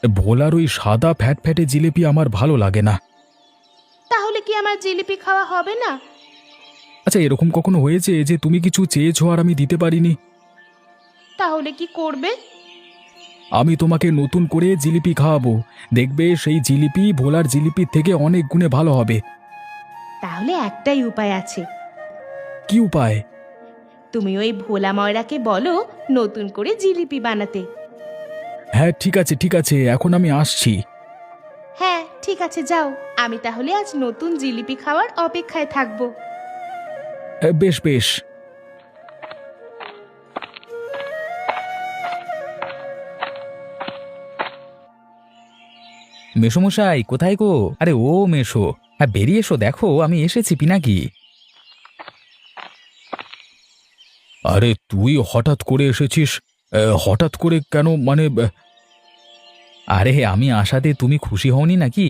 ভোলার ওই সাদা ফ্যাট ফ্যাটে জিলিপি আমার ভালো লাগে না। তাহলে কি আমার জিলিপি খাওয়া হবে না? আচ্ছা, এরকম কখনো হয়েছে যে তুমি কিছু চেয়েছো আর আমি দিতে পারিনি? তাহলে কি করবে? আমি তোমাকে নতুন করে জিলিপি খাওয়াবো। দেখবে সেই জিলিপি ভোলার জিলিপির থেকে অনেক গুণে ভালো হবে। তাহলে একটাই উপায় আছে। কি উপায়? তুমি ওই ভোলা ময়রাকে বলো নতুন করে জিলিপি বানাতে। হ্যাঁ, ঠিক আছে ঠিক আছে, এখন আমি আসছি। হ্যাঁ ঠিক আছে, যাও। আমি তাহলে আজ নতুন জিলিপি খাওয়ার অপেক্ষায় থাকবো। বেশ বেশ। মেসোমশাই কোথায় গো? আরে ও মেসো, হ্যাঁ বেরিয়ে এসো, দেখো আমি এসেছি পিনাকি। আরে তুই হঠাৎ করে এসেছিস? হঠাৎ করে কেন, মানে আরে আমি আসাতে তুমি খুশি হওনি নাকি?